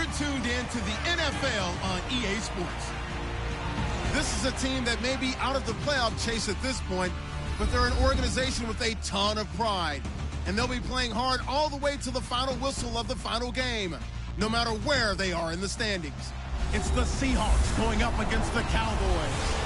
You're tuned in to the NFL on EA Sports. This is a team that may be out of the playoff chase at this point, but they're an organization with a ton of pride. And they'll be playing hard all the way to the final whistle of the final game, no matter where they are in the standings. It's the Seahawks going up against the Cowboys.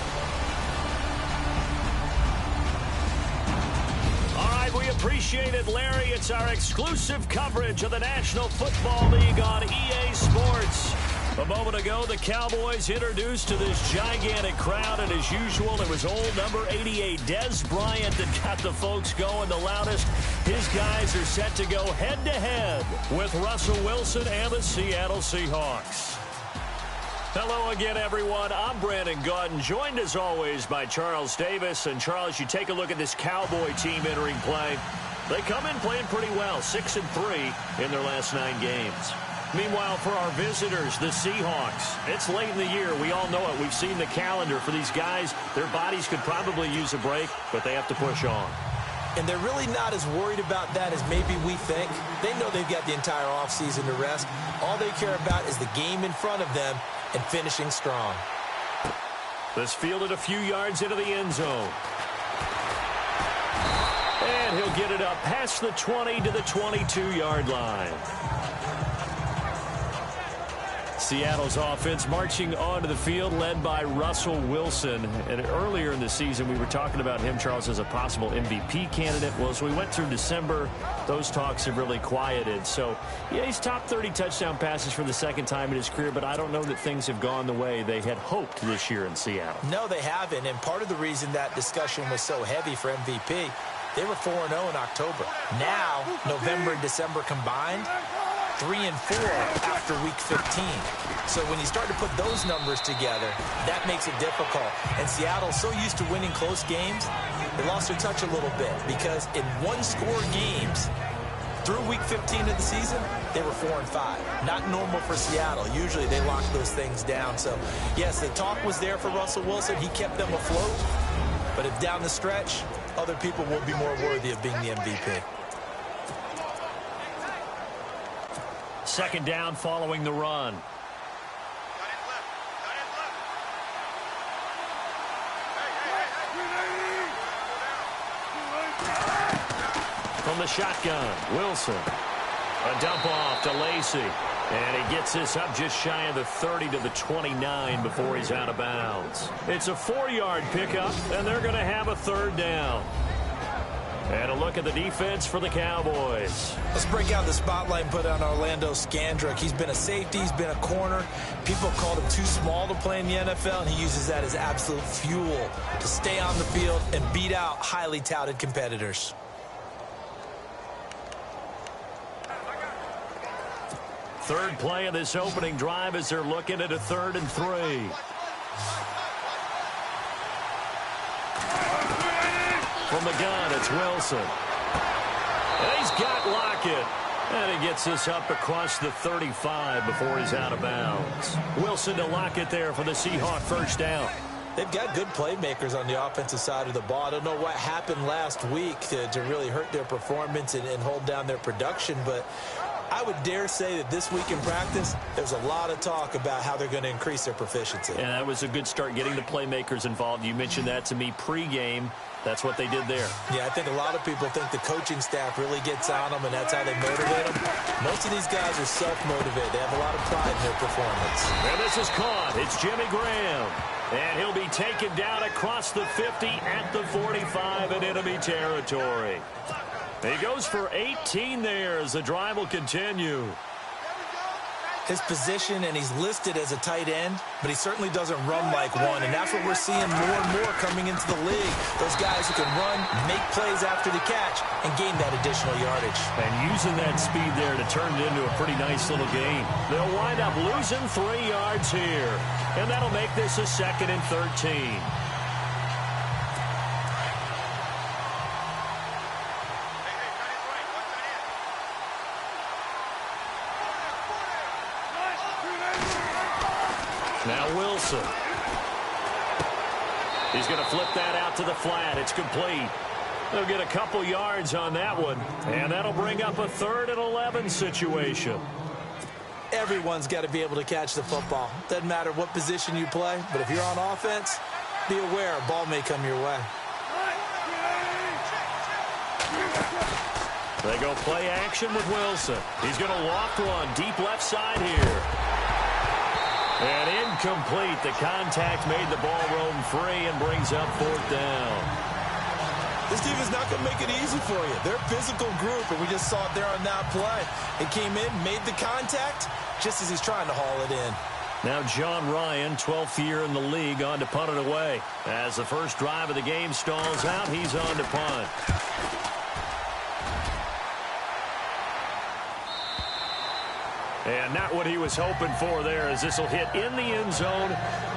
All right, we appreciate it, Larry. It's our exclusive coverage of the National Football League on EA Sports. A moment ago, the Cowboys introduced to this gigantic crowd, and as usual, it was old number 88, Dez Bryant, that got the folks going the loudest. His guys are set to go head-to-head with Russell Wilson and the Seattle Seahawks. Hello again, everyone. I'm Brandon Gaudin, joined as always by Charles Davis. And Charles, you take a look at this Cowboy team entering play. They come in playing pretty well, 6-3 in their last 9 games. Meanwhile, for our visitors, the Seahawks, it's late in the year. We all know it. We've seen the calendar for these guys. Their bodies could probably use a break, but they have to push on. And they're really not as worried about that as maybe we think. They know they've got the entire offseason to rest. All they care about is the game in front of them and finishing strong. This fielded a few yards into the end zone. And he'll get it up past the 20 to the 22-yard line. Seattle's offense marching onto the field, led by Russell Wilson. And earlier in the season, we were talking about him, Charles, as a possible MVP candidate. Well, as we went through December, those talks have really quieted. So, yeah, he's top 30 touchdown passes for the second time in his career, but I don't know that things have gone the way they had hoped this year in Seattle. No, they haven't. And part of the reason that discussion was so heavy for MVP, they were 4-0 in October. Now, November and December combined, 3-4 after week 15. So when you start to put those numbers together, that makes it difficult. And Seattle's so used to winning close games, they lost their touch a little bit because in one-score games, through week 15 of the season, they were 4-5. Not normal for Seattle. Usually they lock those things down. So, yes, the talk was there for Russell Wilson. He kept them afloat. But if down the stretch, other people will be more worthy of being the MVP. Second down following the run. From the shotgun, Wilson. A dump off to Lacy. And he gets this up just shy of the 30 to the 29 before he's out of bounds. It's a 4-yard pickup, and they're going to have a third down. And a look at the defense for the Cowboys. Let's break out the spotlight and put on Orlando Scandrick. He's been a safety. He's been a corner. People called him too small to play in the NFL, and he uses that as absolute fuel to stay on the field and beat out highly touted competitors. Third play of this opening drive as they're looking at a 3rd and 3. From the gun, it's Wilson. And he's got Lockett. And he gets this up across the 35 before he's out of bounds. Wilson to Lockett there for the Seahawk first down. They've got good playmakers on the offensive side of the ball. I don't know what happened last week to really hurt their performance and hold down their production, but I would dare say that this week in practice, there's a lot of talk about how they're going to increase their proficiency. And that was a good start, getting the playmakers involved. You mentioned that to me pregame. That's what they did there. Yeah, I think a lot of people think the coaching staff really gets on them, and that's how they motivate them. Most of these guys are self-motivated. They have a lot of pride in their performance. And this is caught. It's Jimmy Graham. And he'll be taken down across the 50 at the 45 in enemy territory. He goes for 18 there as the drive will continue. His position, and he's listed as a tight end, but he certainly doesn't run like one, and that's what we're seeing more and more coming into the league. Those guys who can run, make plays after the catch, and gain that additional yardage. And using that speed there to turn it into a pretty nice little gain. They'll wind up losing 3 yards here, and that'll make this a 2nd and 13. Now Wilson. He's going to flip that out to the flat. It's complete. They'll get a couple yards on that one, and that'll bring up a 3rd and 11 situation. Everyone's got to be able to catch the football. Doesn't matter what position you play, but if you're on offense, be aware a ball may come your way. They go play action with Wilson. He's going to loft one deep left side here. And incomplete. The contact made the ball roam free and brings up 4th down. This team is not going to make it easy for you. They're a physical group, and we just saw it there on that play. It came in, made the contact, just as he's trying to haul it in. Now John Ryan, 12th year in the league, on to punt it away. As the first drive of the game stalls out, he's on to punt. And not what he was hoping for there, as this will hit in the end zone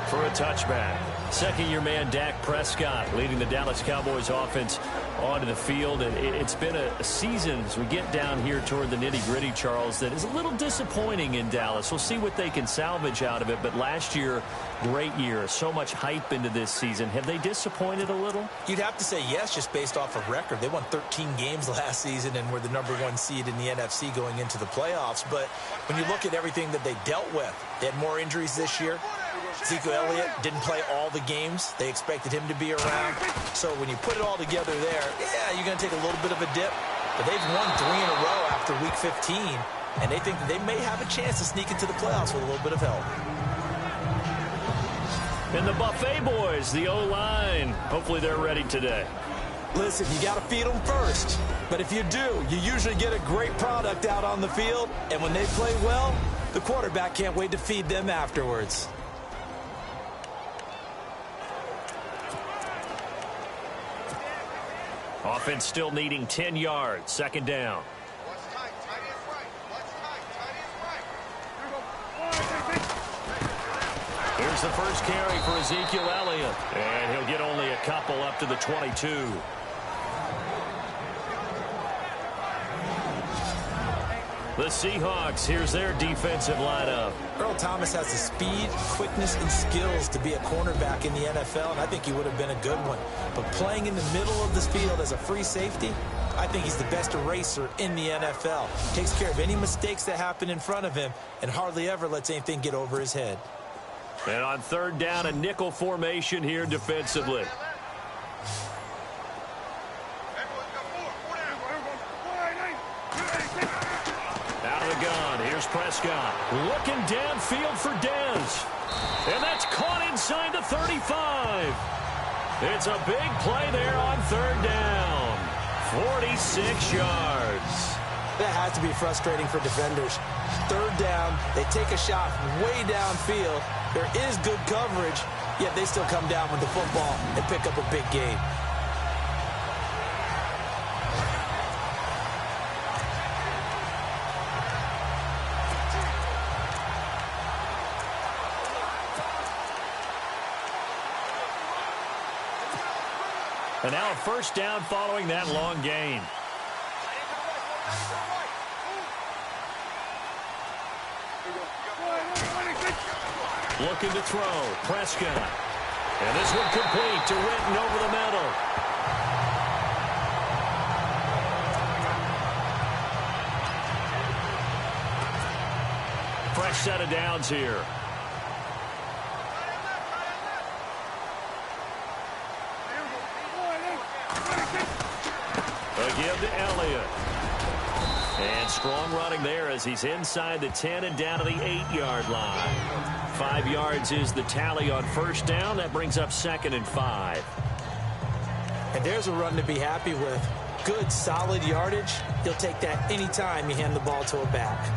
for a touchback. Second-year man Dak Prescott leading the Dallas Cowboys offense onto the field. And it's been a season, as we get down here toward the nitty-gritty, Charles, that is a little disappointing in Dallas. We'll see what they can salvage out of it. But last year, great year. So much hype into this season. Have they disappointed a little? You'd have to say yes, just based off of record. They won 13 games last season and were the #1 seed in the NFC going into the playoffs. But when you look at everything that they dealt with, they had more injuries this year. Ezekiel Elliott didn't play all the games. They expected him to be around. So when you put it all together there, yeah, you're going to take a little bit of a dip. But they've won 3 in a row after Week 15, and they think that they may have a chance to sneak into the playoffs with a little bit of help. And the Buffet boys, the O-line, hopefully they're ready today. Listen, you got to feed them first. But if you do, you usually get a great product out on the field. And when they play well, the quarterback can't wait to feed them afterwards. Offense still needing 10 yards. 2nd down. Here's the first carry for Ezekiel Elliott. And he'll get only a couple up to the 22. The Seahawks, here's their defensive lineup. Earl Thomas has the speed, quickness, and skills to be a cornerback in the NFL, and I think he would have been a good one. But playing in the middle of this field as a free safety, I think he's the best eraser in the NFL. Takes care of any mistakes that happen in front of him and hardly ever lets anything get over his head. And on 3rd down, a nickel formation here defensively. Out of the gun, here's Prescott. Looking downfield for Dez. And that's caught inside the 35. It's a big play there on 3rd down. 46 yards. That has to be frustrating for defenders. 3rd down, they take a shot way downfield. There is good coverage, yet they still come down with the football and pick up a big gain. And now a 1st down following that long gain. Looking to throw. Prescott. And this one complete to Renton over the middle. Fresh set of downs here. Again to Elliott. And strong running there as he's inside the 10 and down to the 8-yard line. 5 yards is the tally on 1st down. That brings up 2nd and 5. And there's a run to be happy with. Good, solid yardage. You'll take that anytime you hand the ball to a back.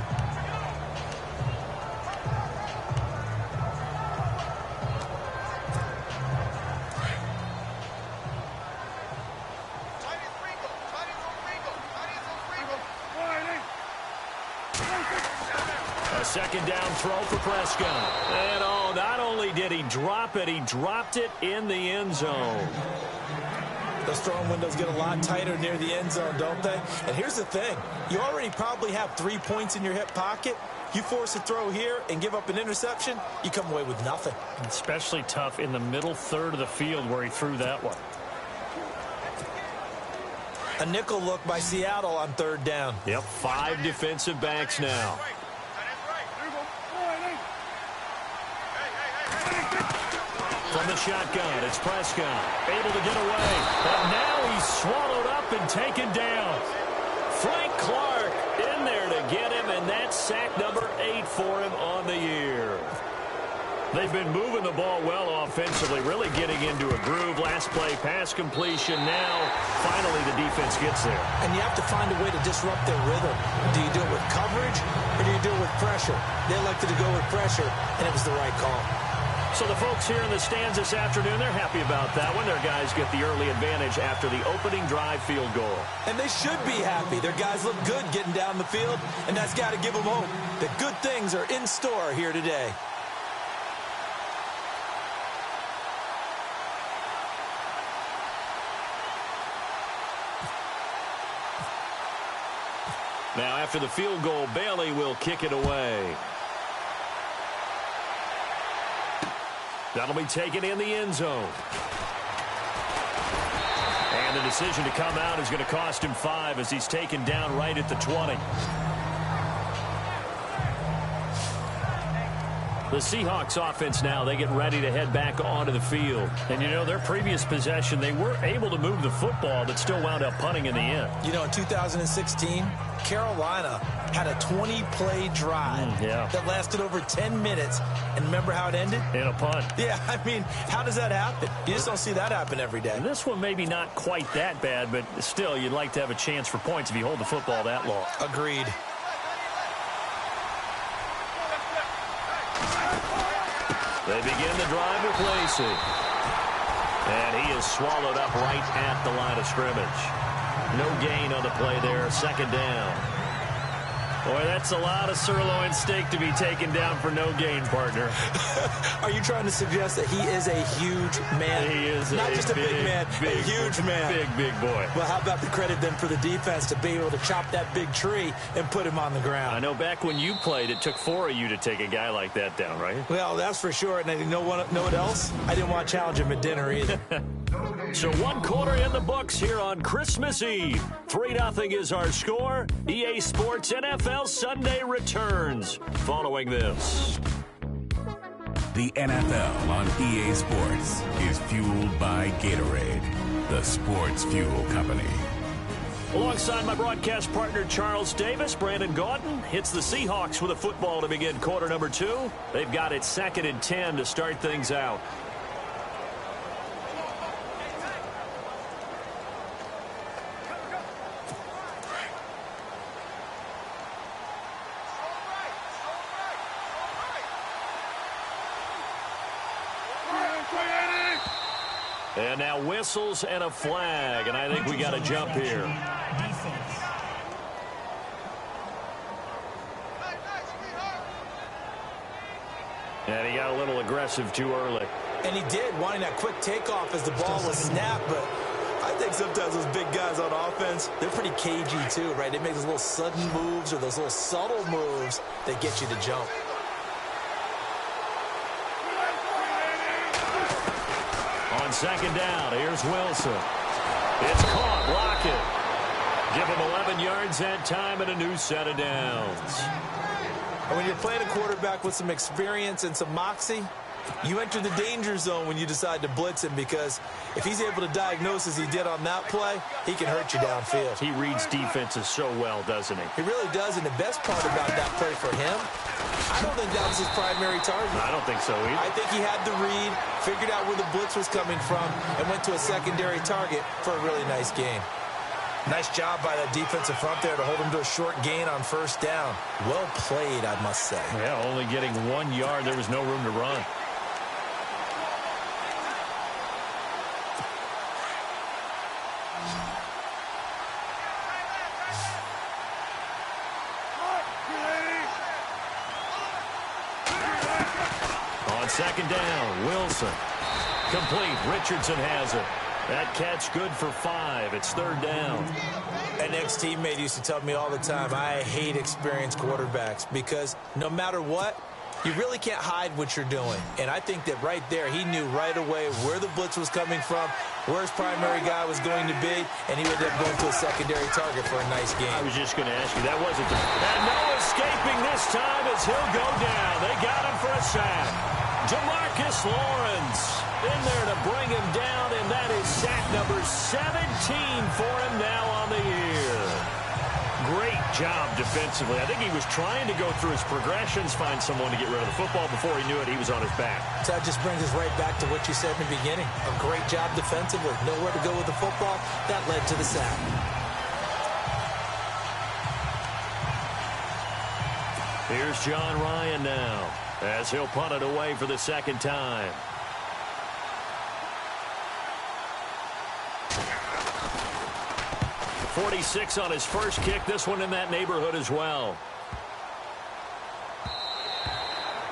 A 2nd down throw for Prescott. And not only did he drop it, he dropped it in the end zone. Those throwing windows get a lot tighter near the end zone, don't they? And here's the thing. You already probably have 3 points in your hip pocket. You force a throw here and give up an interception, you come away with nothing. Especially tough in the middle third of the field where he threw that one. A nickel look by Seattle on 3rd down. Yep, 5 defensive backs now. the shotgun. It's Prescott, able to get away. And now he's swallowed up and taken down. Frank Clark in there to get him, and that's sack number 8 for him on the year. They've been moving the ball well offensively, really getting into a groove. Last play, pass completion. Now, finally, the defense gets there. And you have to find a way to disrupt their rhythm. Do you do it with coverage, or do you do it with pressure? They elected to go with pressure, and it was the right call. So the folks here in the stands this afternoon, they're happy about that one. Their guys get the early advantage after the opening drive field goal. And they should be happy. Their guys look good getting down the field, and that's got to give them hope that good things are in store here today. Now, after the field goal, Bailey will kick it away. That'll be taken in the end zone. And the decision to come out is going to cost him 5 as he's taken down right at the 20. The Seahawks offense now, they get ready to head back onto the field. And, you know, their previous possession, they were able to move the football, but still wound up punting in the end. You know, in 2016, Carolina had a 20-play drive that lasted over 10 minutes. And remember how it ended? In a punt. Yeah, I mean, how does that happen? You just don't see that happen every day. And this one maybe not quite that bad, but still, you'd like to have a chance for points if you hold the football that long. Agreed. They begin the drive with Lacey. And he is swallowed up right at the line of scrimmage. No gain on the play there. Second down. Boy, that's a lot of sirloin steak to be taken down for no gain, partner. Are you trying to suggest that he is a huge man? He is not just a big man, a huge man. Big boy. Well, how about the credit then for the defense to be able to chop that big tree and put him on the ground? I know back when you played, it took 4 of you to take a guy like that down, right? Well, that's for sure. And you know what else? I didn't want to challenge him at dinner either. So 1 quarter in the books here on Christmas Eve. 3-0 is our score. EA Sports NFL Sunday returns following this. The NFL on EA Sports is fueled by Gatorade, the sports fuel company. Alongside my broadcast partner Charles Davis, Brandon Gaudin hits the Seahawks with a football to begin quarter number 2. They've got it 2nd and 10 to start things out. And now whistles and a flag, and I think we got a jump here. And he got a little aggressive too early. And he did, wanting that quick takeoff as the ball was snapped, but I think sometimes those big guys on offense, they're pretty cagey too, right? They make those little sudden moves or those little subtle moves that get you to jump. On 2nd down, here's Wilson. It's caught, Lockett. Give him 11 yards that time and a new set of downs. And when you're playing a quarterback with some experience and some moxie, you enter the danger zone when you decide to blitz him, because if he's able to diagnose as he did on that play, he can hurt you downfield. He reads defenses so well, doesn't he? He really does, and the best part about that play for him, I don't think that was his primary target. I don't think so either. I think he had the read, figured out where the blitz was coming from, and went to a secondary target for a really nice gain. Nice job by that defensive front there to hold him to a short gain on 1st down. Well played, I must say. Yeah, only getting 1 yard. There was no room to run. On 2nd down, Wilson. Complete. Richardson has it. That catch good for 5. It's 3rd down. An ex-teammate used to tell me all the time, I hate experienced quarterbacks, because no matter what, you really can't hide what you're doing. And I think that right there, he knew right away where the blitz was coming from, where his primary guy was going to be, and he would end up going to a secondary target for a nice game. I was just going to ask you, that wasn't the... And no escaping this time as he'll go down. They got him for a sack. Demarcus Lawrence. in there to bring him down, and that is sack number 17 for him now on the year. Great job defensively. I think he was trying to go through his progressions, find someone to get rid of the football. Before he knew it, he was on his back. So that just brings us right back to what you said in the beginning. A great job defensively. Nowhere to go with the football. That led to the sack. Here's John Ryan now, as he'll punt it away for the second time. .46 on his first kick. This one in that neighborhood as well.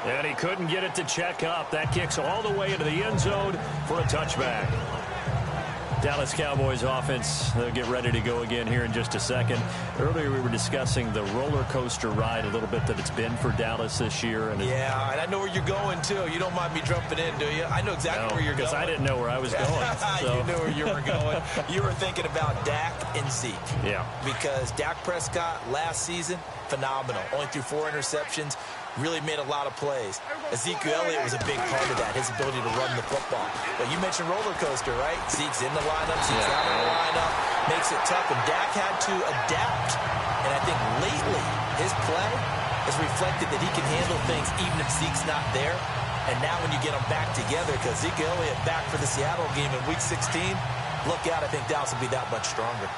And he couldn't get it to check up. That kicks all the way into the end zone for a touchback. Dallas Cowboys offense, they'll get ready to go again here in just a second. Earlier we were discussing the roller coaster ride a little bit that it's been for Dallas this year. And yeah, and I know where you're going, too. You don't mind me jumping in, do you? I know exactly where you're going. Because I didn't know where I was going. So. You knew where you were going. You were thinking about Dak and Zeke. Yeah. Because Dak Prescott last season, phenomenal. Only threw 4 interceptions. Really made a lot of plays. Ezekiel Elliott was a big part of that, his ability to run the football. But you mentioned roller coaster, right? Zeke's in the lineup, Zeke's out of the lineup, makes it tough, and Dak had to adapt. And I think lately, his play has reflected that he can handle things even if Zeke's not there. And now when you get them back together, because Ezekiel Elliott back for the Seattle game in Week 16, look out, I think Dallas will be that much stronger.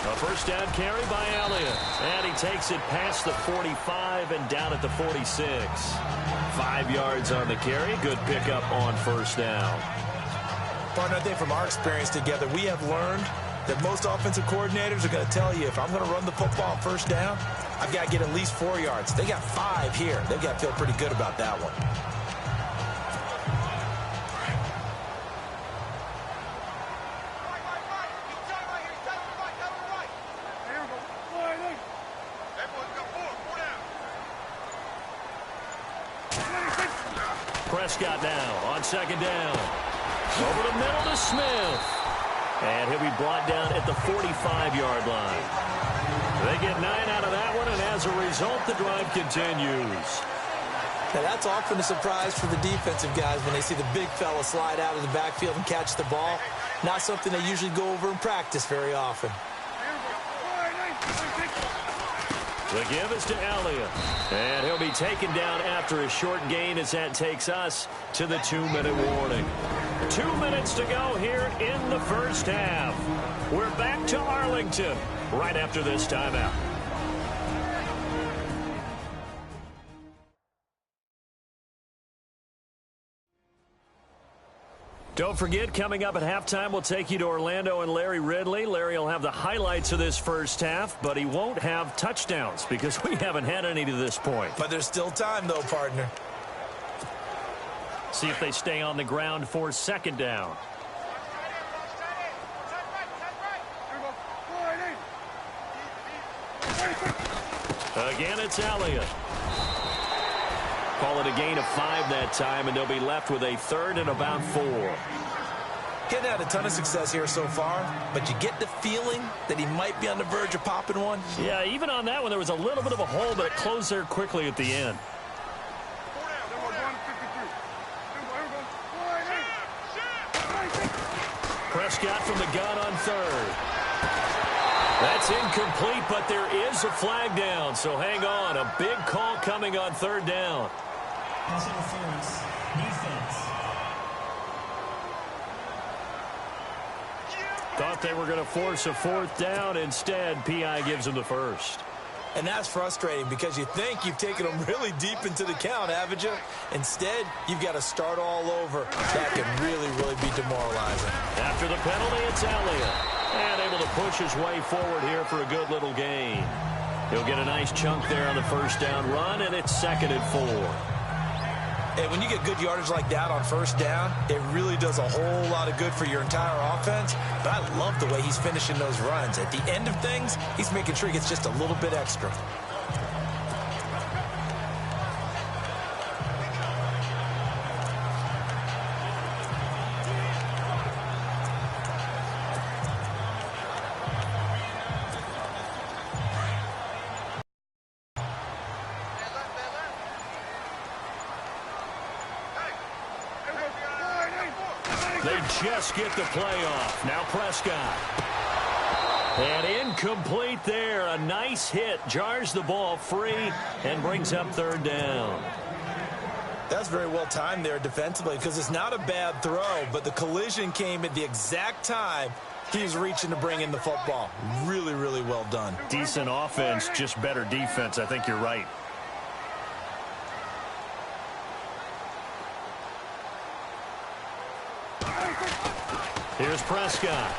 A first down carry by Elliott. And he takes it past the 45 and down at the 46. 5 yards on the carry. Good pickup on first down. Partner, I think from our experience together, we have learned that most offensive coordinators are going to tell you, if I'm going to run the football on first down, I've got to get at least 4 yards. They got 5 here. They've got to feel pretty good about that one. Prescott now on second down. Over the middle to Smith. And he'll be brought down at the 45-yard line. They get 9 out of that one, and as a result, the drive continues. Now, that's often a surprise for the defensive guys when they see the big fella slide out of the backfield and catch the ball. Not something they usually go over in practice very often. The give is to Elliott. And he'll be taken down after a short gain as that takes us to the 2-minute warning. 2 minutes to go here in the first half. We're back to Arlington right after this timeout. Don't forget, coming up at halftime, we'll take you to Orlando and Larry Ridley. Larry will have the highlights of this first half, but he won't have touchdowns because we haven't had any to this point. But there's still time, though, partner. See if they stay on the ground for second down. Again, it's Elliott. Call it a gain of 5 that time, and they'll be left with a third and about 4. Getting had a ton of success here so far, but you get the feeling that he might be on the verge of popping one. Yeah, even on that one, there was a little bit of a hole, but it closed there quickly at the end. Prescott from the gun on third. That's incomplete, but there is a flag down, so hang on. A big call coming on third down. Pass interference. Defense. Thought they were going to force a fourth down. Instead, P.I. gives them the first. And that's frustrating because you think you've taken them really deep into the count, haven't you? Instead, you've got to start all over. That can really, really be demoralizing. After the penalty, it's Elliott. And able to push his way forward here for a good little gain. He'll get a nice chunk there on the first down run, and it's 2nd and 4. And when you get good yardage like that on first down, it really does a whole lot of good for your entire offense. But I love the way he's finishing those runs. At the end of things, he's making sure he gets just a little bit extra. just get the play off. Now Prescott. And incomplete there. A nice hit. Jars the ball free and brings up third down. That's very well timed there defensively because it's not a bad throw, but the collision came at the exact time he was reaching to bring in the football. Really, really well done. Decent offense, just better defense. I think you're right. Here's Prescott.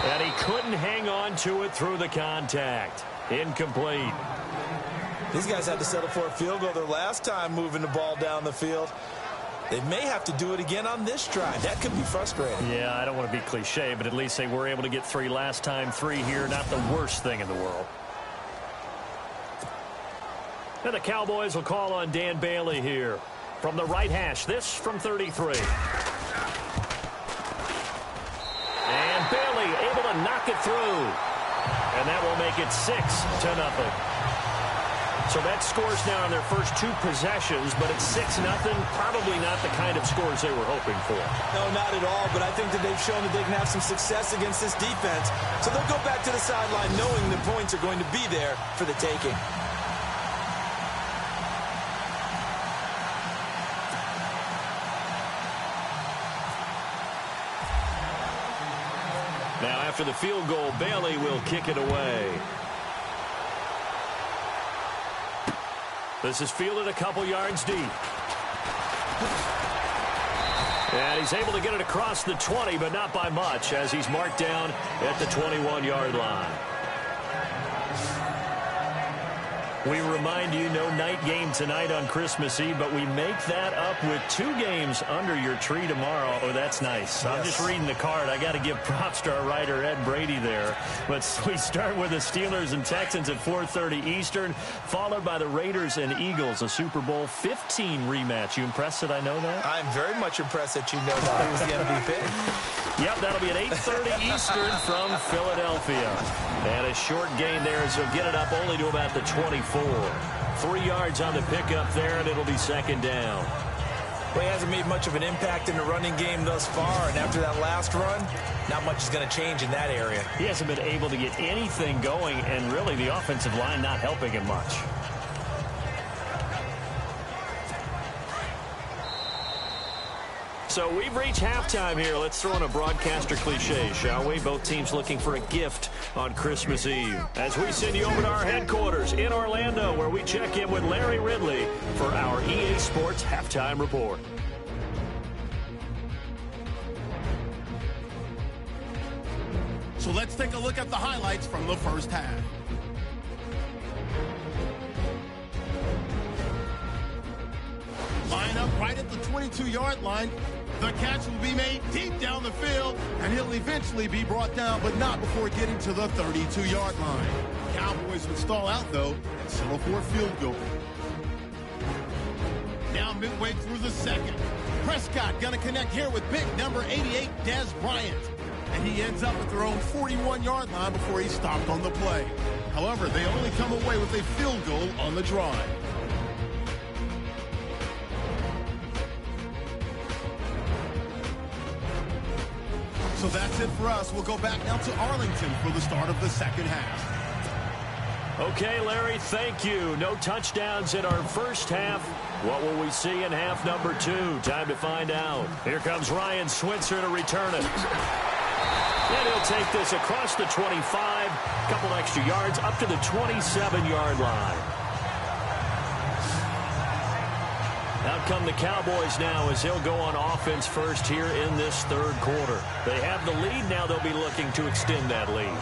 And he couldn't hang on to it through the contact. Incomplete. These guys had to settle for a field goal their last time moving the ball down the field. They may have to do it again on this drive. That could be frustrating. Yeah, I don't want to be cliche, but at least they were able to get 3 last time. 3 here, not the worst thing in the world. And the Cowboys will call on Dan Bailey here. From the right hash, this from 33. And Bailey able to knock it through. And that will make it 6-0. So that scores now on their first 2 possessions, but it's 6-0. Probably not the kind of scores they were hoping for. No, not at all, but I think that they've shown that they can have some success against this defense. So they'll go back to the sideline knowing the points are going to be there for the taking. Now after the field goal, Bailey will kick it away. This is fielded a couple yards deep. And he's able to get it across the 20, but not by much, as he's marked down at the 21-yard line. We remind you, no night game tonight on Christmas Eve, but we make that up with 2 games under your tree tomorrow. Oh, that's nice. Yes. I'm just reading the card. I got to give props to our writer, Ed Brady, there. But we start with the Steelers and Texans at 4:30 Eastern, followed by the Raiders and Eagles, a Super Bowl 15 rematch. You impressed that I know that? I'm very much impressed that you know that he was the MVP. Yep, that'll be at 8:30 Eastern from Philadelphia. And a short gain there as he'll get it up only to about the 24. 3 yards on the pickup there, and it'll be second down. Well, he hasn't made much of an impact in the running game thus far, and after that last run, not much is going to change in that area. He hasn't been able to get anything going, and really the offensive line not helping him much. So we've reached halftime here. Let's throw in a broadcaster cliche, shall we? Both teams looking for a gift on Christmas Eve. As we send you over to our headquarters in Orlando, where we check in with Larry Ridley for our EA Sports Halftime Report. So let's take a look at the highlights from the first half. Line up right at the 22-yard line. The catch will be made deep down the field, and he'll eventually be brought down, but not before getting to the 32-yard line. Cowboys would stall out, though, and settle for a field goal. Now midway through the second. Prescott going to connect here with big number 88, Des Bryant. And he ends up at their own 41-yard line before he's stopped on the play. However, they only come away with a field goal on the drive. So that's it for us. We'll go back now to Arlington for the start of the second half. Okay, Larry, thank you. No touchdowns in our first half. What will we see in half number 2? Time to find out. Here comes Ryan Switzer to return it. And he'll take this across the 25, couple extra yards, up to the 27-yard line. Out come the Cowboys now as they'll go on offense first here in this third quarter. They have the lead. Now they'll be looking to extend that lead.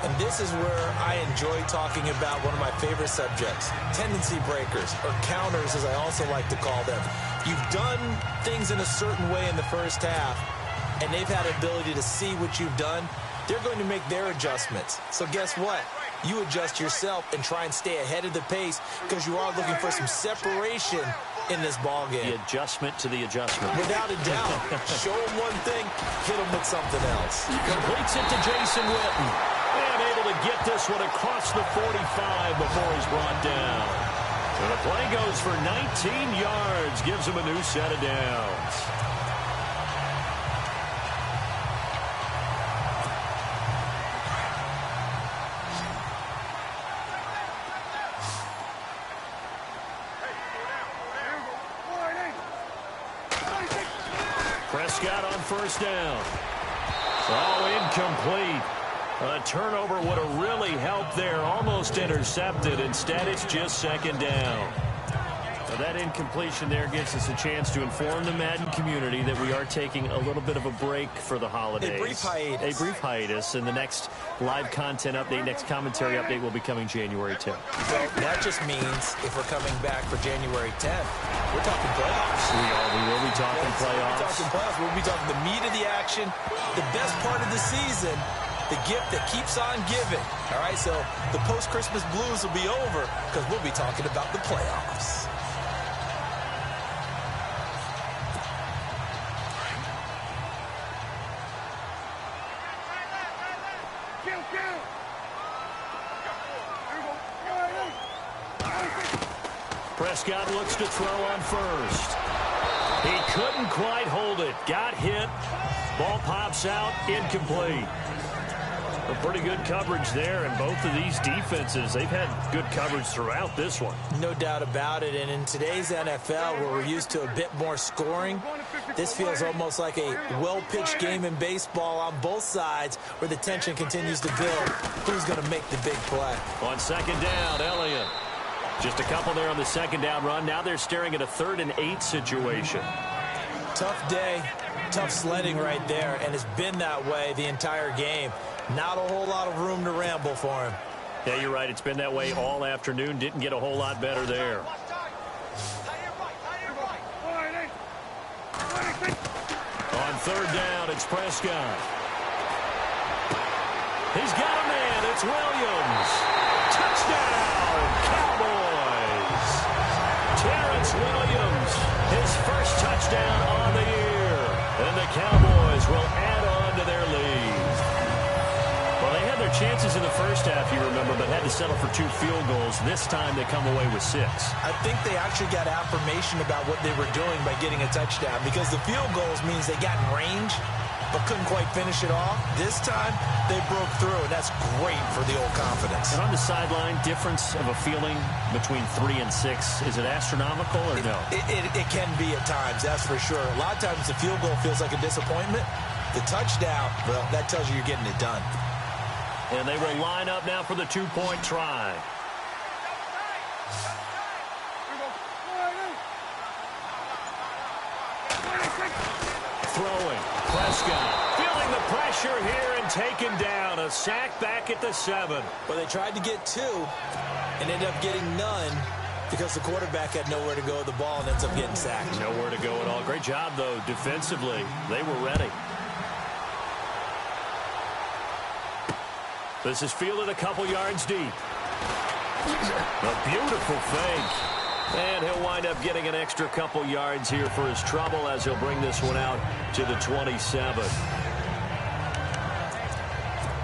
And this is where I enjoy talking about one of my favorite subjects, tendency breakers, or counters as I also like to call them. You've done things in a certain way in the first half, and they've had an ability to see what you've done. They're going to make their adjustments. So guess what? You adjust yourself and try and stay ahead of the pace because you are looking for some separation in this ball game. The adjustment to the adjustment. Without a doubt. Show them one thing, hit them with something else. Completes it to Jason Witten. And able to get this one across the 45 before he's brought down. And the play goes for 19 yards. Gives him a new set of downs. Prescott on first down. Oh, incomplete. A turnover would have really helped there. Almost intercepted. Instead, it's just second down. So that incompletion there gives us a chance to inform the Madden community that we are taking a little bit of a break for the holidays. A brief hiatus. And the next live content update, next commentary update will be coming January 10th. Well, that just means if we're coming back for January 10th, we're talking playoffs. We will be talking playoffs. We'll be talking the meat of the action, the best part of the season, the gift that keeps on giving. All right, so the post-Christmas blues will be over because we'll be talking about the playoffs. Prescott looks to throw on first. He couldn't quite hold it. Got hit. Ball pops out. Incomplete. A pretty good coverage there, and both of these defenses, they've had good coverage throughout this one. No doubt about it, and in today's NFL, where we're used to a bit more scoring, this feels almost like a well-pitched game in baseball on both sides, where the tension continues to build. Who's going to make the big play? On second down, Elliott. Just a couple there on the second down run. Now they're staring at a 3rd and 8 situation. Tough day, tough sledding right there, and it's been that way the entire game. Not a whole lot of room to ramble for him. Yeah, you're right. It's been that way all afternoon. Didn't get a whole lot better there. On third down, it's Prescott. He's got a man. It's Williams. Touchdown, Cowboys. Terrence Williams, his first touchdown on the year. And the Cowboys will add on to their lead. Well, they had their chances in the first half, you remember, but had to settle for 2 field goals. This time they come away with 6. I think they actually got affirmation about what they were doing by getting a touchdown, because the field goals means they got in range but couldn't quite finish it off. This time, they broke through, and that's great for the old confidence. And on the sideline, difference of a feeling between 3 and 6, is it astronomical or no? It can be at times, that's for sure. A lot of times the field goal feels like a disappointment. The touchdown, well, that tells you you're getting it done. And they will line up now for the 2-point try. Throwing. Prescott feeling the pressure here and taken down. A sack back at the 7. Well, they tried to get 2 and ended up getting none because the quarterback had nowhere to go with the ball and ends up getting sacked. Nowhere to go at all. Great job, though, defensively. They were ready. This is fielded a couple yards deep. A beautiful fake. And he'll wind up getting an extra couple yards here for his trouble as he'll bring this one out to the 27.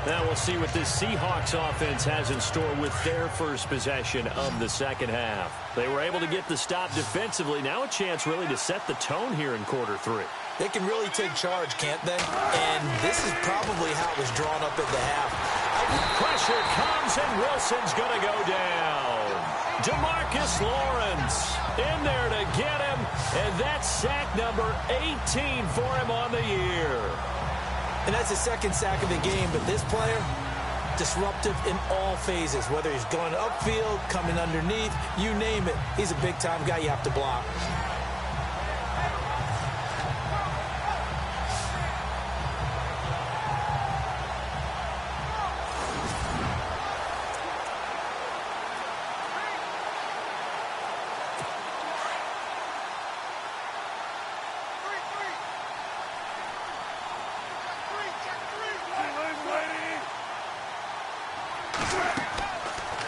Now we'll see what this Seahawks offense has in store with their first possession of the second half. They were able to get the stop defensively. Now a chance really to set the tone here in quarter 3. They can really take charge, can't they? And this is probably how it was drawn up at the half. Pressure comes, and Wilson's going to go down. DeMarcus Lawrence in there to get him, and that's sack number 18 for him on the year. And that's the second sack of the game, but this player, disruptive in all phases, whether he's going upfield, coming underneath, you name it. He's a big-time guy you have to block.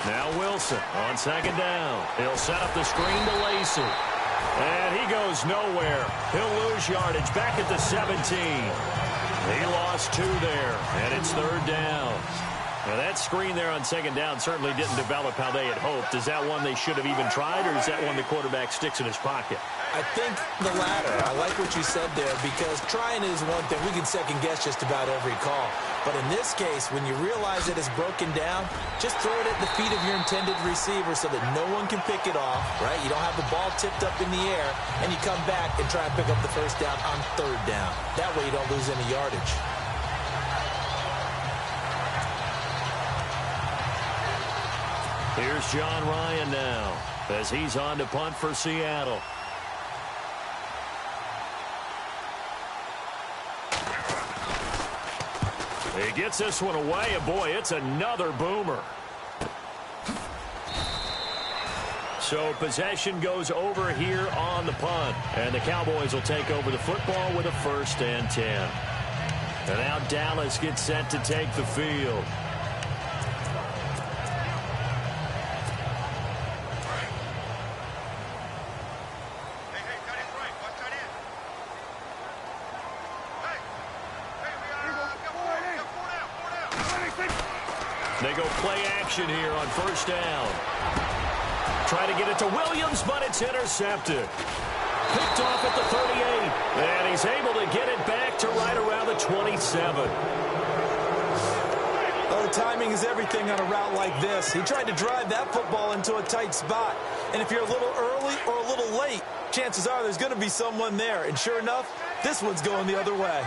Now Wilson on second down. He'll set up the screen to Lacey. And he goes nowhere. He'll lose yardage back at the 17. He lost 2 there, and it's third down. Now that screen there on second down certainly didn't develop how they had hoped. Is that one they should have even tried, or is that one the quarterback sticks in his pocket? I think the latter. I like what you said there, because trying is one thing. We can second guess just about every call. But in this case, when you realize it is broken down, just throw it at the feet of your intended receiver so that no one can pick it off, right? You don't have the ball tipped up in the air, and you come back and try and pick up the first down on third down. That way you don't lose any yardage. Here's John Ryan now as he's on to punt for Seattle. He gets this one away, and boy, it's another boomer. So possession goes over here on the punt, and the Cowboys will take over the football with a 1st and 10. And now Dallas gets set to take the field. They go play action here on 1st down. Try to get it to Williams, but it's intercepted. Picked off at the 38, and he's able to get it back to right around the 27. Oh, timing is everything on a route like this. He tried to drive that football into a tight spot. And if you're a little early or a little late, chances are there's going to be someone there. And sure enough, this one's going the other way.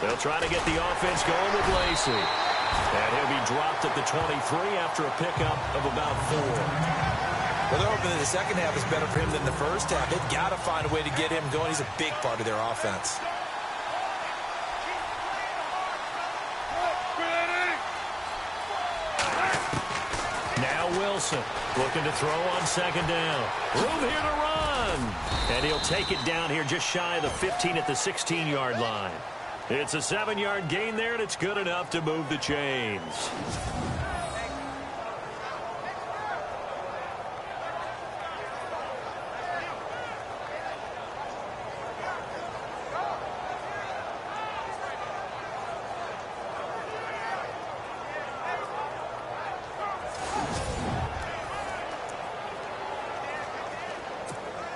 They'll try to get the offense going with Lacey. And he'll be dropped at the 23 after a pickup of about 4. Well, they're hoping that the second half is better for him than the first half. They've got to find a way to get him going. He's a big part of their offense. Now Wilson looking to throw on 2nd down. Room here to run. And he'll take it down here just shy of the 15 at the 16-yard line. It's a 7-yard gain there, and it's good enough to move the chains.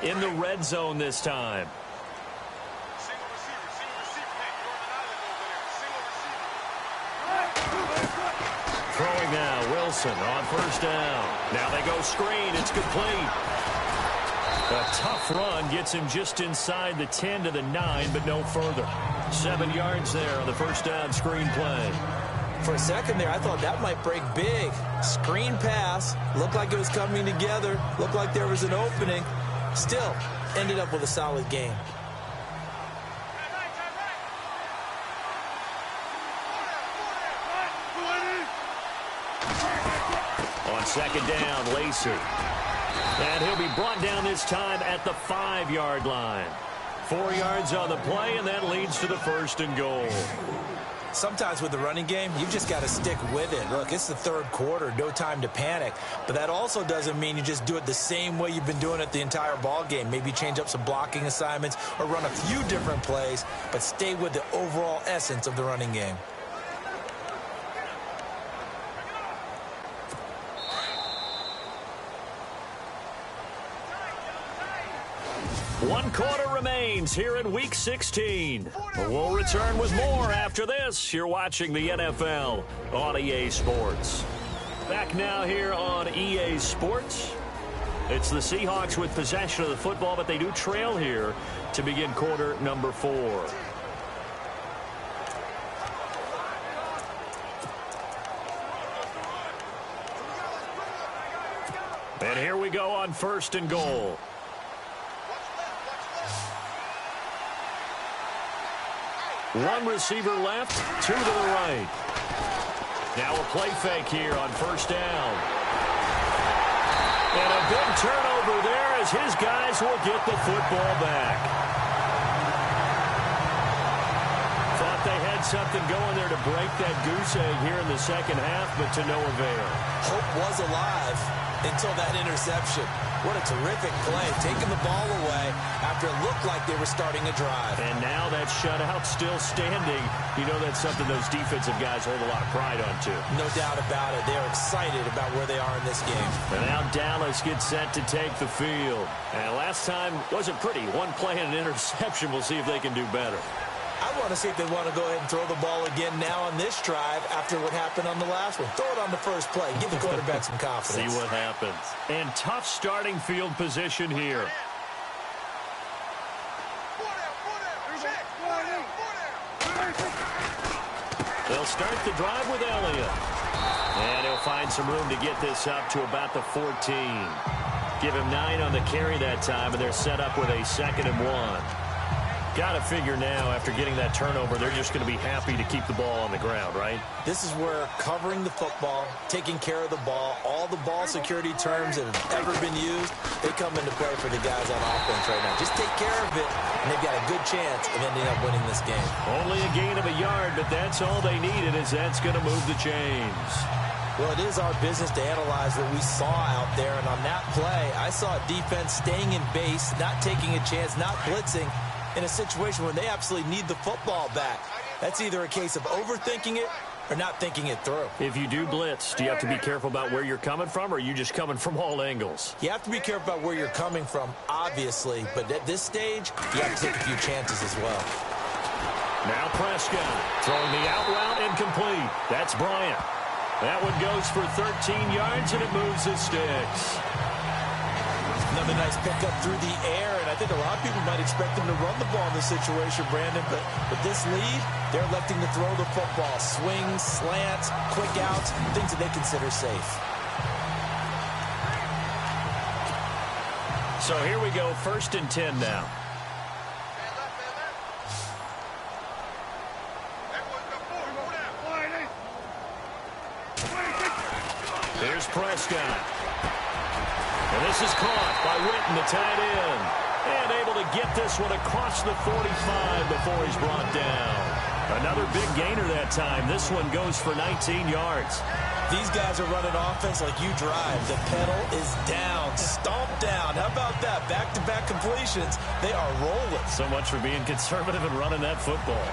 In the red zone this time. Throwing now, Wilson on 1st down. Now they go screen. It's complete. A tough run gets him just inside the 10 to the 9, but no further. 7 yards there on the 1st down screen play. For a second there, I thought that might break big. Screen pass. Looked like it was coming together. Looked like there was an opening. Still, ended up with a solid game. On 2nd down, Lacey. And he'll be brought down this time at the 5-yard line. 4 yards on the play, and that leads to the 1st and goal. Sometimes with the running game, you've just got to stick with it. Look, it's the 3rd quarter, no time to panic. But that also doesn't mean you just do it the same way you've been doing it the entire ball game. Maybe change up some blocking assignments or run a few different plays, but stay with the overall essence of the running game. One quarter remains here in Week 16. We'll return with more after this. You're watching the NFL on EA Sports. Back now here on EA Sports. It's the Seahawks with possession of the football, but they do trail here to begin quarter number 4. And here we go on 1st and goal. One receiver left, 2 to the right. Now a play fake here on 1st down. And a big turnover there as his guys will get the football back. Thought they had had something going there to break that goose egg here in the second half, but to no avail. Hope was alive until that interception. What a terrific play, taking the ball away after it looked like they were starting a drive. And now that shutout still standing. You know that's something those defensive guys hold a lot of pride on, too. No doubt about it. They're excited about where they are in this game. And now Dallas gets set to take the field. And last time wasn't pretty. One play and an interception. We'll see if they can do better. I want to see if they want to go ahead and throw the ball again now on this drive after what happened on the last one. Throw it on the first play. Give the quarterback some confidence. See what happens. And tough starting field position here. They'll start the drive with Elliott. And he'll find some room to get this up to about the 14. Give him 9 on the carry that time, and they're set up with a 2nd and 1. Got to figure now, after getting that turnover, they're just going to be happy to keep the ball on the ground, right? This is where covering the football, taking care of the ball, all the ball security terms that have ever been used, they come into play for the guys on offense right now. Just take care of it, and they've got a good chance of ending up winning this game. Only a gain of a yard, but that's all they needed, as that's going to move the chains. Well, it is our business to analyze what we saw out there, and on that play, I saw a defense staying in base, not taking a chance, not blitzing, in a situation where they absolutely need the football back. That's either a case of overthinking it or not thinking it through. If you do blitz, do you have to be careful about where you're coming from, or are you just coming from all angles? You have to be careful about where you're coming from, obviously, but at this stage, you have to take a few chances as well. Now Prescott throwing the out route incomplete. That's Bryant. That one goes for 13 yards, and it moves the sticks. Another nice pickup through the air, and I think a lot of people might expect them to run the ball in this situation, Brandon, but with this lead, they're electing to throw the football. Swings, slants, quick outs, things that they consider safe. So here we go, 1st and 10 now. Here's Prescott. And this is caught by Witten, the tight end. And able to get this one across the 45 before he's brought down. Another big gainer that time. This one goes for 19 yards. These guys are running offense like you drive. The pedal is down, stomped down. How about that? Back-to-back completions. They are rolling. So much for being conservative and running that football.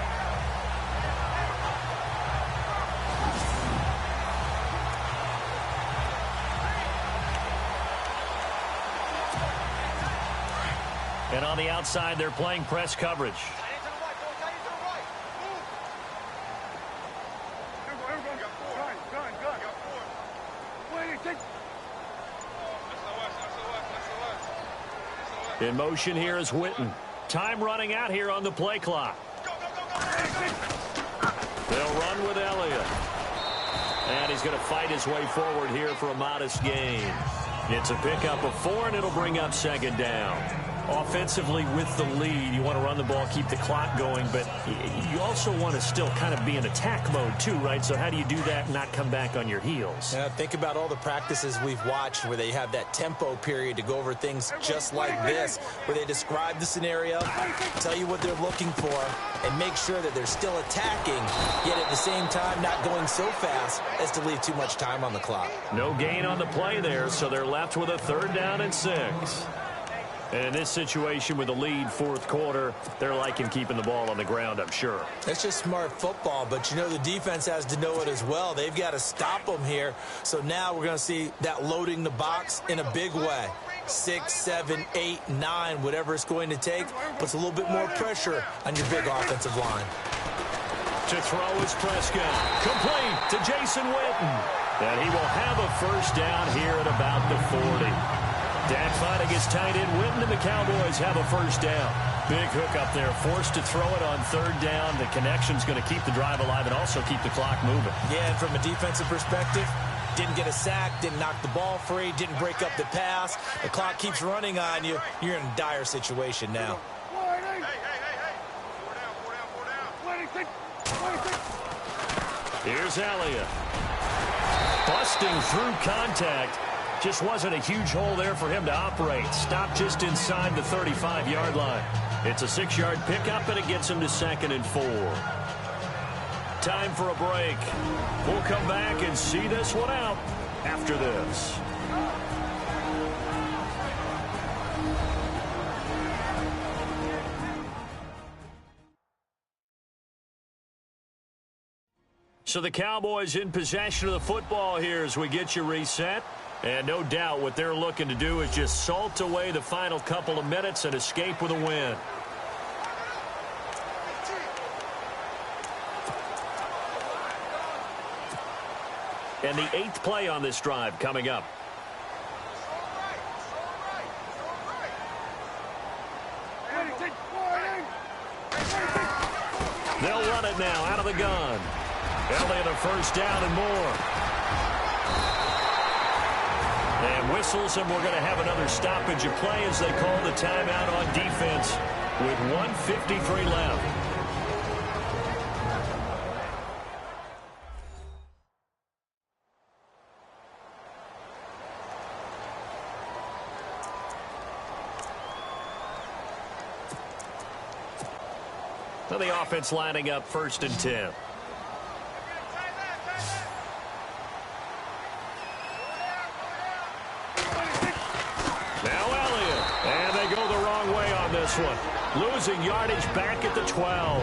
And on the outside, they're playing press coverage. In motion here is Witten. Time running out here on the play clock. They'll run with Elliott. And he's going to fight his way forward here for a modest gain. It's a pickup of 4, and it'll bring up 2nd down. Offensively with the lead, you want to run the ball, keep the clock going, but you also want to still kind of be in attack mode too, right? So how do you do that and not come back on your heels? Yeah, think about all the practices we've watched where they have that tempo period to go over things just like this, where they describe the scenario, tell you what they're looking for, and make sure that they're still attacking, yet at the same time not going so fast as to leave too much time on the clock. No gain on the play there, so they're left with a 3rd down and 6. And in this situation with the lead, 4th quarter, they're liking keeping the ball on the ground, I'm sure. That's just smart football, but you know the defense has to know it as well. They've got to stop them here. So now we're going to see that loading the box in a big way. 6, 7, 8, 9, whatever it's going to take, puts a little bit more pressure on your big offensive line. To throw is Prescott. Complete to Jason Witten. And he will have a 1st down here at about the 40. Dak finding his tight end Witten, and the Cowboys have a 1st down. Big hook up there, forced to throw it on 3rd down. The connection's going to keep the drive alive and also keep the clock moving. Yeah, and from a defensive perspective, didn't get a sack, didn't knock the ball free, didn't break up the pass. The clock keeps running on you. You're in a dire situation now. Here's Elliott. Busting through contact. Just wasn't a huge hole there for him to operate. Stopped just inside the 35-yard line. It's a 6-yard pickup, and it gets him to 2nd and 4. Time for a break. We'll come back and see this one out after this. So the Cowboys in possession of the football here as we get you reset. And no doubt what they're looking to do is just salt away the final couple of minutes and escape with a win. And the 8th play on this drive coming up. They'll run it now out of the gun. Elliott a first down and more. And whistles, and we're going to have another stoppage of play as they call the timeout on defense with 1:53 left. So the offense lining up 1st and 10. One. Losing yardage back at the 12.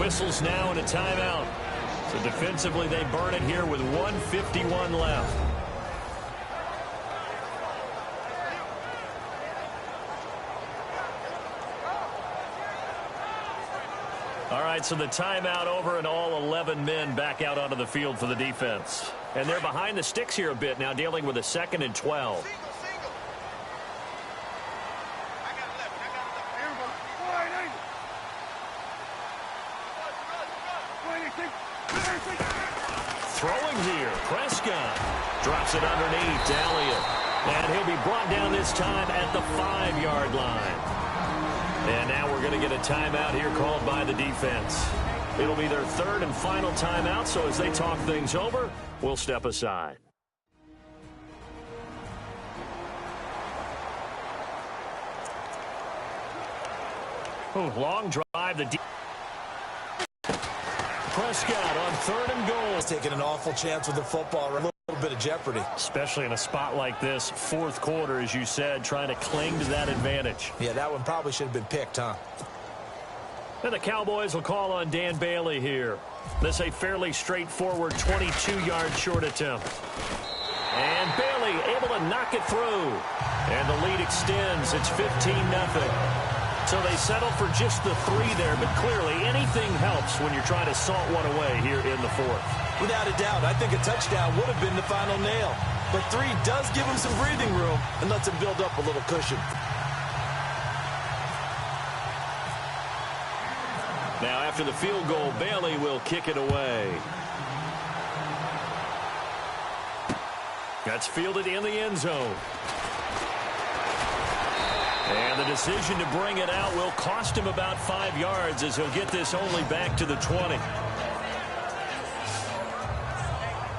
Whistles now in a timeout. So defensively they burn it here with 1:51 left. All right, so the timeout over and all 11 men back out onto the field for the defense. And they're behind the sticks here a bit now, dealing with a 2nd and 12. Throwing here, Prescott drops it underneath to Elliott, and he'll be brought down this time at the 5-yard line. And now we're going to get a timeout here called by the defense. It'll be their 3rd and final timeout, so as they talk things over, we'll step aside. Ooh, long drive. Prescott on 3rd and goal. He's taking an awful chance with the football. A little bit of jeopardy. Especially in a spot like this, 4th quarter, as you said, trying to cling to that advantage. Yeah, that one probably should have been picked, huh? And the Cowboys will call on Dan Bailey here. This a fairly straightforward 22-yard short attempt. And Bailey able to knock it through. And the lead extends. It's 15-0. So they settle for just the 3 there, but clearly anything helps when you're trying to salt one away here in the 4th. Without a doubt, I think a touchdown would have been the final nail. But 3 does give him some breathing room and lets him build up a little cushion. Now after the field goal, Bailey will kick it away. That's fielded in the end zone. And the decision to bring it out will cost him about 5 yards as he'll get this only back to the 20.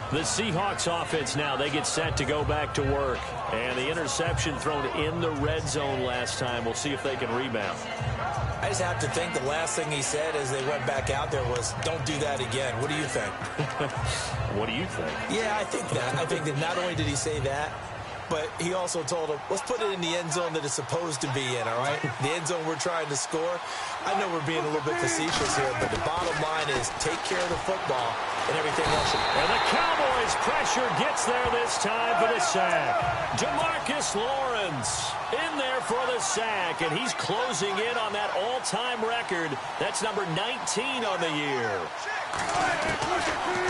The Seahawks offense now, they get set to go back to work. And the interception thrown in the red zone last time. We'll see if they can rebound. I just have to think the last thing he said as they went back out there was, don't do that again. What do you think? What do you think? Yeah, I think that. I think that not only did he say that, but he also told him, let's put it in the end zone that it's supposed to be in, all right? The end zone we're trying to score. I know we're being a little bit facetious here, but the bottom line is take care of the football and everything else. And the Cowboys' pressure gets there this time for the sack. DeMarcus Lawrence in there for the sack, and he's closing in on that all-time record. That's number 19 on the year.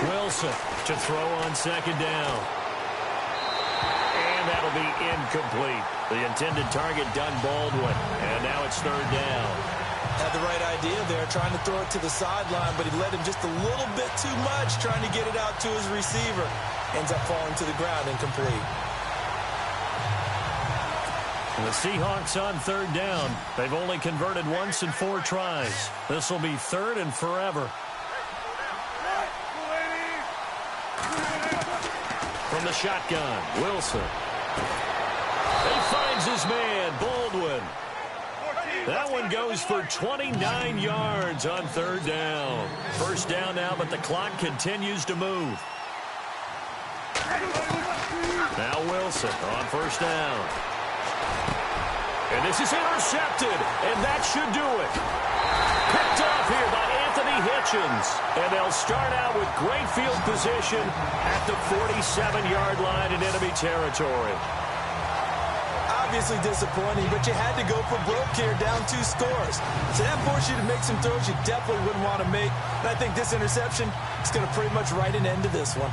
Wilson to throw on 2nd down. That'll be incomplete. The intended target, Doug Baldwin. And now it's 3rd down. Had the right idea there, trying to throw it to the sideline, but he led him just a little bit too much, trying to get it out to his receiver. Ends up falling to the ground, incomplete. The Seahawks on 3rd down. They've only converted once in 4 tries. This will be 3rd and forever. From the shotgun, Wilson. He finds his man, Baldwin. That one goes for 29 yards on 3rd down. First down now, but the clock continues to move. Now Wilson on 1st down. And this is intercepted, and that should do it. Picked off here by Anthony Hitchens. And they'll start out with great field position at the 47-yard line in enemy territory. Obviously disappointing, but you had to go for broke here, down 2 scores. So that forced you to make some throws you definitely wouldn't want to make. And I think this interception is going to pretty much write an end to this one.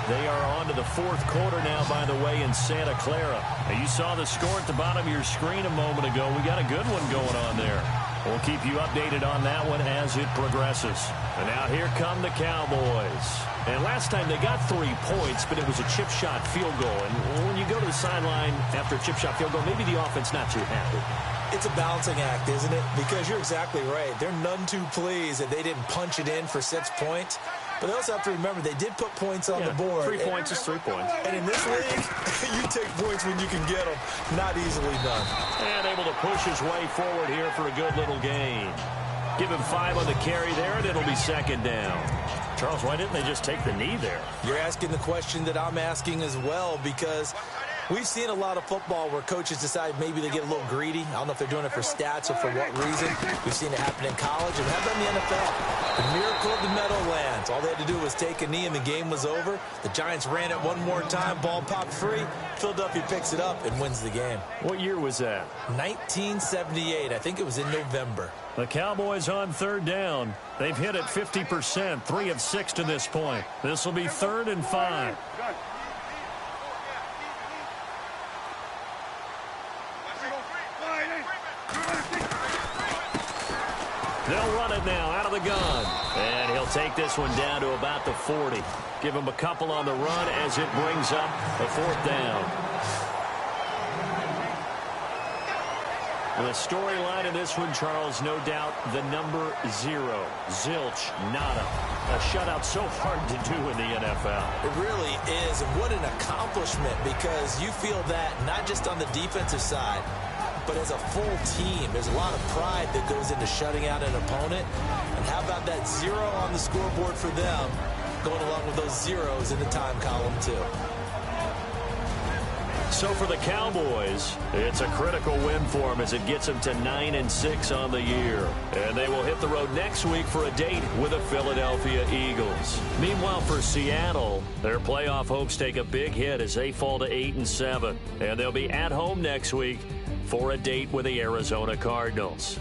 They are on to the 4th quarter now, by the way, in Santa Clara. Now, you saw the score at the bottom of your screen a moment ago. We got a good one going on there. We'll keep you updated on that one as it progresses. And now here come the Cowboys. And last time they got 3 points, but it was a chip shot field goal. And when you go to the sideline after a chip shot field goal, maybe the offense not too happy. It's a balancing act, isn't it? Because you're exactly right. They're none too pleased that they didn't punch it in for 6 points. But they also have to remember they did put points on the board. 3 points is 3 points. And in this league, you take points when you can get them. Not easily done. And able to push his way forward here for a good little gain. Give him 5 on the carry there, and it'll be 2nd down. Charles, why didn't they just take the knee there? You're asking the question that I'm asking as well, because we've seen a lot of football where coaches decide maybe they get a little greedy. I don't know if they're doing it for stats or for what reason. We've seen it happen in college and have done in the NFL. The miracle of the Meadowlands. All they had to do was take a knee and the game was over. The Giants ran it one more time. Ball popped free. Philadelphia picks it up and wins the game. What year was that? 1978. I think it was in November. The Cowboys on 3rd down. They've hit it 50%, 3 of 6 to this point. This will be 3rd and 5. They'll run it now out of the gun. And he'll take this one down to about the 40. Give him a couple on the run as it brings up a 4th down. The storyline in this one, Charles, no doubt the number 0. Zilch, nada. A shutout so hard to do in the NFL. It really is. And what an accomplishment, because you feel that not just on the defensive side, but as a full team. There's a lot of pride that goes into shutting out an opponent. And how about that 0 on the scoreboard for them, going along with those zeros in the time column, too. So for the Cowboys, it's a critical win for them as it gets them to 9-6 on the year. And they will hit the road next week for a date with the Philadelphia Eagles. Meanwhile, for Seattle, their playoff hopes take a big hit as they fall to 8-7. And they'll be at home next week for a date with the Arizona Cardinals.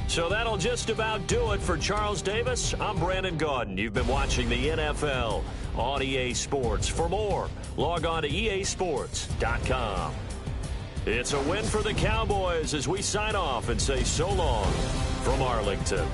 So that'll just about do it for Charles Davis. I'm Brandon Gaudin. You've been watching the NFL on EA Sports. For more, log on to easports.com. It's a win for the Cowboys as we sign off and say so long from Arlington.